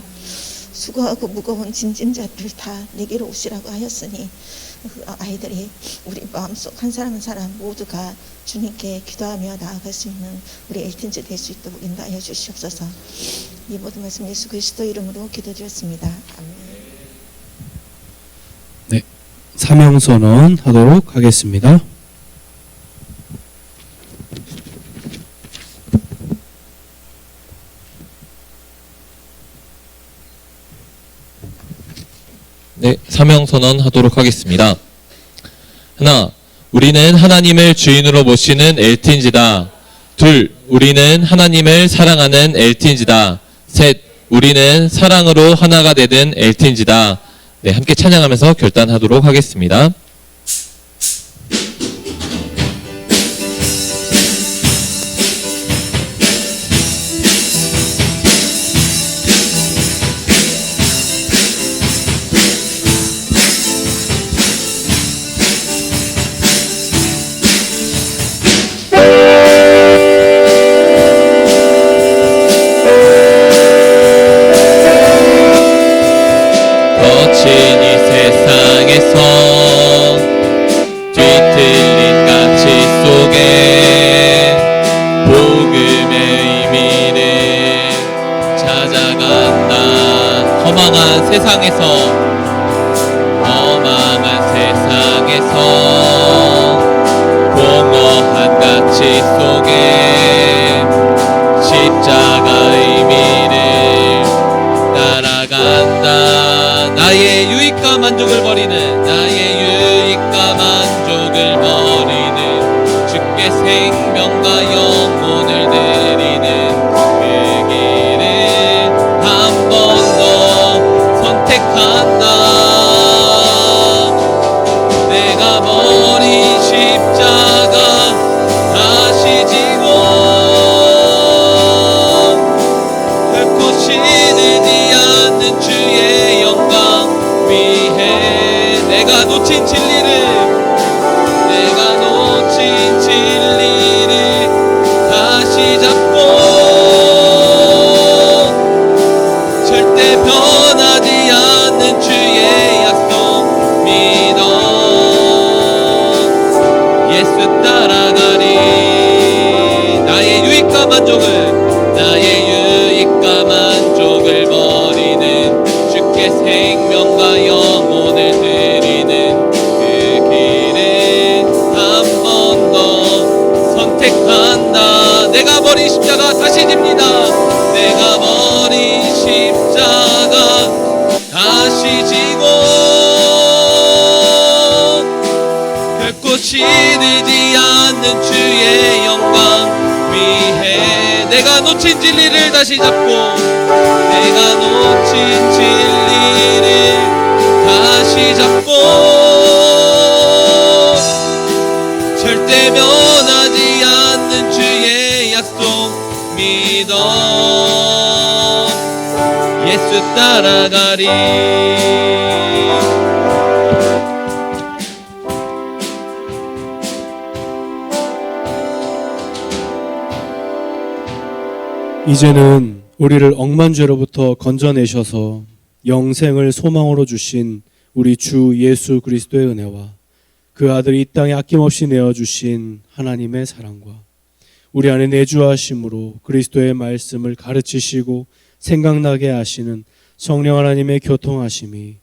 [SPEAKER 4] 수고하고 무거운 짐진 자들 다 내게로 오시라고 하였으니 그 아이들이 우리 마음속 한 사람 한 사람 모두가 주님께 기도하며 나아갈 수 있는 우리 엘텐즈 될 수 있도록 인도하여 주시옵소서. 이 모든 말씀 예수 그리스도 이름으로 기도드렸습니다. 아멘.
[SPEAKER 3] 네, 사명선언 하도록 하겠습니다.
[SPEAKER 5] 네, 사명선언 하도록 하겠습니다. 하나, 우리는 하나님을 주인으로 모시는 엘틴지다. 둘, 우리는 하나님을 사랑하는 엘틴지다. 셋, 우리는 사랑으로 하나가 되는 엘틴지다. 네, 함께 찬양하면서 결단하도록 하겠습니다. 거친 이 세상에서 뒤틀린 가치 속에 복음의 의미를 찾아간다. 허망한 세상에서 공허한 가치 속에 십자가 의미를 따라간다. 나의 유익과 만족을 버리는 주께 생명과 영혼을 드리는 그 길을 한 번 더 선택한다. 내가 버린 십자가 다시 지고 결코 시들지 않는 주의 영광 위해 내가 놓친 진리를 다시 잡고 절대 변하지 않는 주의 약속 믿어 예수 따라가리. 나의 유익과 만족을 버리는 주께 생명과 영혼을 드리는 그 길을 한 번 더 선택한다. 내가 버린 십자가 다시 집니다. 내가 버린 십자가 다시 지고 결코 시들지 않는 주의 영광 위해 내가 놓친 진리를 다시 잡고 내가 놓친 진리를 다시 잡고 절대 변하지 않는 주의 약속 믿어 예수 따라가리.
[SPEAKER 3] 이제는 우리를 억만죄로부터 건져내셔서 영생을 소망으로 주신 우리 주 예수 그리스도의 은혜와 그 아들 이 땅에 아낌없이 내어주신 하나님의 사랑과 우리 안에 내주하심으로 그리스도의 말씀을 가르치시고 생각나게 하시는 성령 하나님의 교통하심이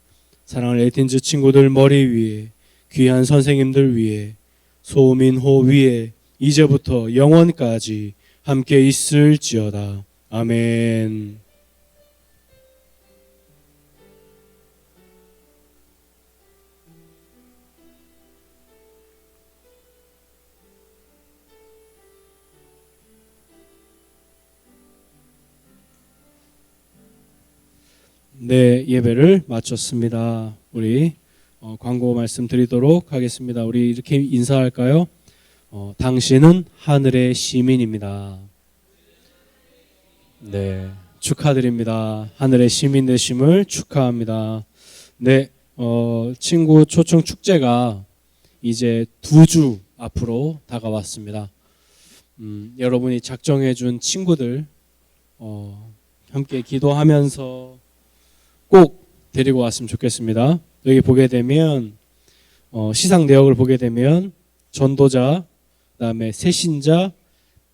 [SPEAKER 3] 사랑하는 에틴즈 친구들 머리 위에 귀한 선생님들 위에 소민호 위에 이제부터 영원까지 함께 있을지어다. 아멘. 네, 예배를 마쳤습니다. 우리 광고 말씀드리도록 하겠습니다. 우리 이렇게 인사할까요? 당신은 하늘의 시민입니다. 네, 축하드립니다. 하늘의 시민 되심을 축하합니다. 네, 친구 초청 축제가 이제 2주 앞으로 다가왔습니다. 여러분이 작정해준 친구들 함께 기도하면서 꼭 데리고 왔으면 좋겠습니다. 여기 보게 되면 시상 내역을 보게 되면 전도자, 그다음에 새신자,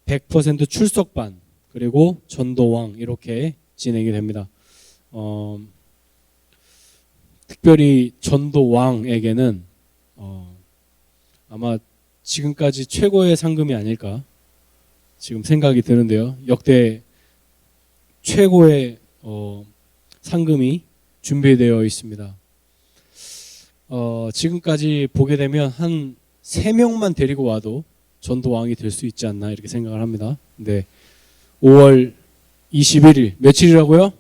[SPEAKER 3] 100% 출석반, 그리고 전도왕 이렇게 진행이 됩니다. 특별히 전도왕에게는 아마 지금까지 최고의 상금이 아닐까 지금 생각이 드는데요. 역대 최고의 상금이 준비되어 있습니다. 지금까지 보게 되면 한 3명만 데리고 와도 전도왕이 될 수 있지 않나 이렇게 생각을 합니다. 네, 5월 21일 며칠이라고요?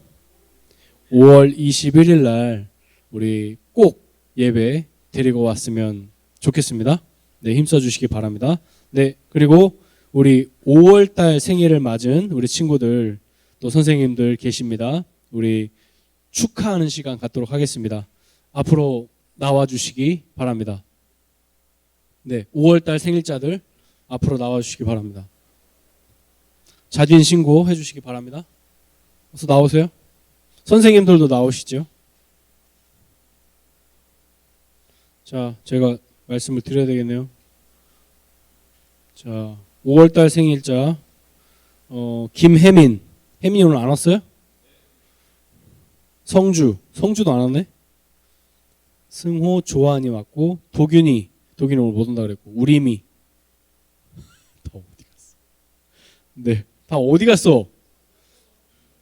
[SPEAKER 3] 5월 21일 날 우리 꼭 예배 데리고 왔으면 좋겠습니다. 네, 힘써 주시기 바랍니다. 네, 그리고 우리 5월 달 생일을 맞은 우리 친구들 또 선생님들 계십니다. 우리 축하하는 시간 갖도록 하겠습니다. 앞으로 나와 주시기 바랍니다. 네, 5월 달 생일자들 앞으로 나와 주시기 바랍니다. 자진 신고 해 주시기 바랍니다. 어서 나오세요. 선생님들도 나오시죠. 자, 제가 말씀을 드려야 되겠네요. 자, 5월달 생일자 김혜민. 혜민이 오늘 안 왔어요? 성주도 안 왔네. 승호, 조한이 왔고 도균이 오늘 못 온다 그랬고 우리미. 다 어디 갔어? 네, 다 어디 갔어?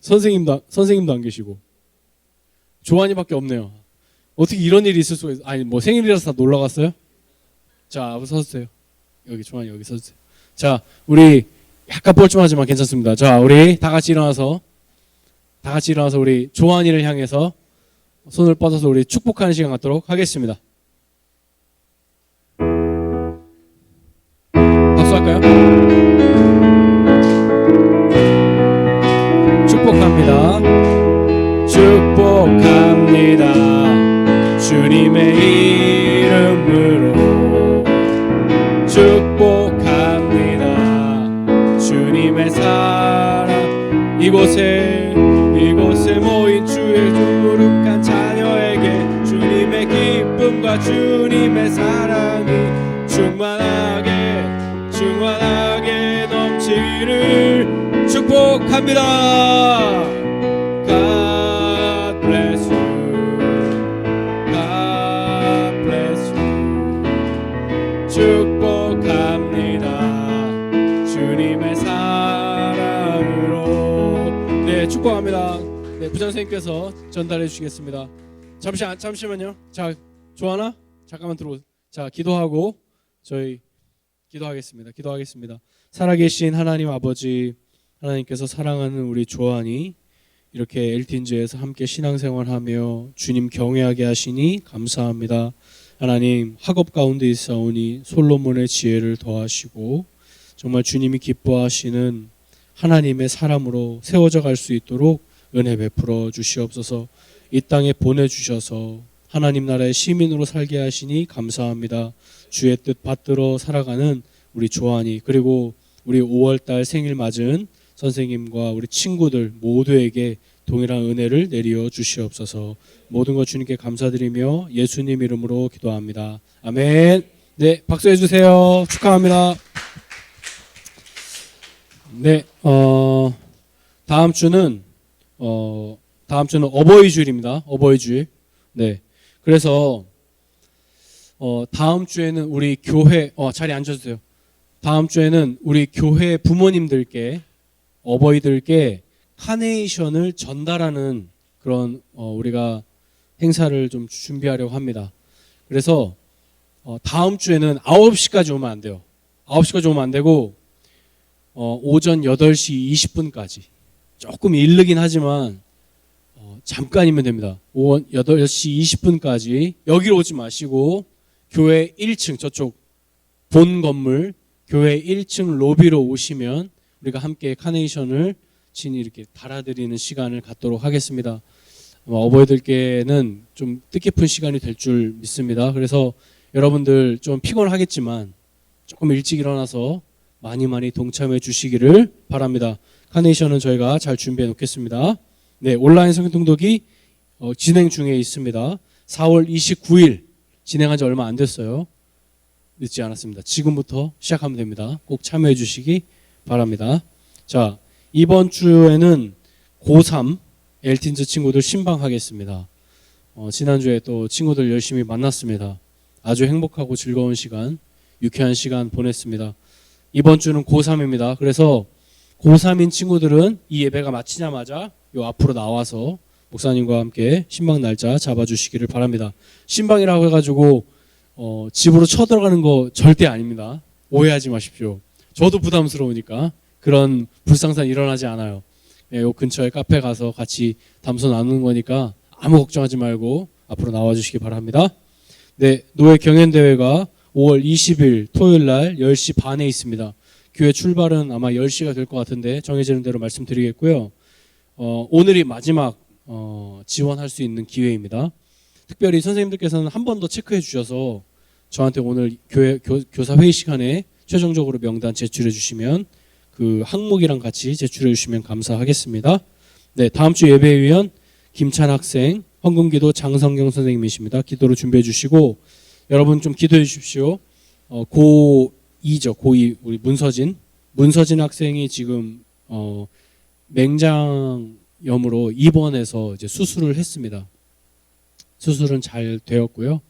[SPEAKER 3] 선생님도 안 계시고 조한이밖에 없네요. 어떻게 이런 일이 있을 수가 있어? 아니 뭐 생일이라서 다 놀러 갔어요? 자, 앞으로 서주세요. 여기 조한이 여기 서주세요. 자, 우리 약간 뻘쭘하지만 괜찮습니다. 자, 우리 다 같이 일어나서 우리 조한이를 향해서 손을 뻗어서 우리 축복하는 시간 갖도록 하겠습니다. 박수 할까요? 축복합니다. 축복합니다. 주님의 이름으로 축복합니다. 주님의 사랑 이곳에 모인 주의 거룩한 자녀에게 주님의 기쁨과 주님의 사랑이 충만하게 넘치기를 축복합니다. God bless you. God bless you. 축복합니다. 주님의 사랑으로. 네, 축복합니다. 네, 부장 선생님께서 전달해 주시겠습니다. 잠시만요. 자, 조하나 잠깐만 들어오세요. 자, 기도하고 저희 기도하겠습니다. 살아계신 하나님 아버지, 하나님께서 사랑하는 우리 조한이 이렇게 엘틴즈에서 함께 신앙생활하며 주님 경외하게 하시니 감사합니다. 하나님, 학업 가운데 있사오니 솔로몬의 지혜를 더하시고 정말 주님이 기뻐하시는 하나님의 사람으로 세워져 갈 수 있도록 은혜 베풀어 주시옵소서. 이 땅에 보내주셔서 하나님 나라의 시민으로 살게 하시니 감사합니다. 주의 뜻 받들어 살아가는 우리 조한이, 그리고 우리 5월달 생일 맞은 선생님과 우리 친구들 모두에게 동일한 은혜를 내려 주시옵소서. 모든 것 주님께 감사드리며 예수님 이름으로 기도합니다. 아멘. 네, 박수해 주세요. 축하합니다. 네, 다음 주는 어버이 주일입니다. 어버이 주일. 네, 그래서 다음 주에는 우리 교회 자리에 앉아주세요. 다음 주에는 우리 교회 부모님들께, 어버이들께 카네이션을 전달하는 그런 우리가 행사를 좀 준비하려고 합니다. 그래서 다음 주에는 9시까지 오면 안 돼요. 9시까지 오면 안 되고 오전 8시 20분까지 조금 이르긴 하지만 잠깐이면 됩니다. 오전 8시 20분까지 여기로 오지 마시고 교회 1층 저쪽 본 건물 교회 1층 로비로 오시면 우리가 함께 카네이션을 진히 이렇게 달아드리는 시간을 갖도록 하겠습니다. 어버이들께는 좀 뜻깊은 시간이 될 줄 믿습니다. 그래서 여러분들 좀 피곤하겠지만 조금 일찍 일어나서 많이 동참해 주시기를 바랍니다. 카네이션은 저희가 잘 준비해 놓겠습니다. 네, 온라인 성경 통독이 진행 중에 있습니다. 4월 29일 진행한 지 얼마 안 됐어요. 늦지 않았습니다. 지금부터 시작하면 됩니다. 꼭 참여해 주시기 바랍니다. 자, 이번 주에는 고3 엘틴즈 친구들 신방하겠습니다. 지난주에 또 친구들 열심히 만났습니다. 아주 행복하고 즐거운 시간, 유쾌한 시간 보냈습니다. 이번 주는 고3입니다. 그래서 고3인 친구들은 이 예배가 마치자마자 요 앞으로 나와서 목사님과 함께 신방 날짜 잡아주시기를 바랍니다. 신방이라고 해가지고 집으로 쳐들어가는 거 절대 아닙니다. 오해하지 마십시오. 저도 부담스러우니까 그런 불상사는 일어나지 않아요. 요 근처에 카페 가서 같이 담소 나누는 거니까 아무 걱정하지 말고 앞으로 나와주시기 바랍니다. 네, 노예 경연대회가 5월 20일 토요일 날 10시 반에 있습니다. 교회 출발은 아마 10시가 될 것 같은데 정해지는 대로 말씀드리겠고요. 오늘이 마지막 지원할 수 있는 기회입니다. 특별히 선생님들께서는 한 번 더 체크해 주셔서 저한테 오늘 교사 회의 시간에 최종적으로 명단 제출해 주시면 그 항목이랑 같이 제출해 주시면 감사하겠습니다. 네, 다음 주 예배위원 김찬 학생, 헌금기도 장성경 선생님이십니다. 기도로 준비해 주시고 여러분 좀 기도해 주십시오. 고2죠. 고2 우리 문서진 학생이 지금 맹장염으로 입원해서 이제 수술을 했습니다. 수술은 잘 되었고요.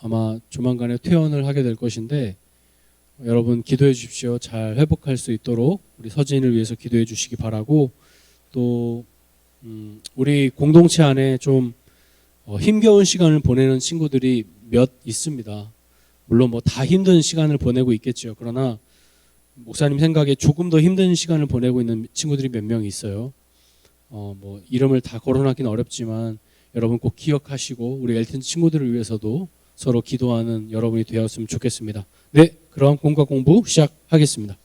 [SPEAKER 3] 아마 조만간에 퇴원을 하게 될 것인데 여러분 기도해 주십시오. 잘 회복할 수 있도록 우리 서진을 위해서 기도해 주시기 바라고 또 우리 공동체 안에 좀 힘겨운 시간을 보내는 친구들이 몇 있습니다. 물론 뭐 다 힘든 시간을 보내고 있겠죠. 그러나 목사님 생각에 조금 더 힘든 시간을 보내고 있는 친구들이 몇 명 있어요. 뭐 이름을 다 거론하기는 어렵지만 여러분 꼭 기억하시고 우리 엘튼 친구들을 위해서도 서로 기도하는 여러분이 되었으면 좋겠습니다. 네, 그럼 공과 공부 시작하겠습니다.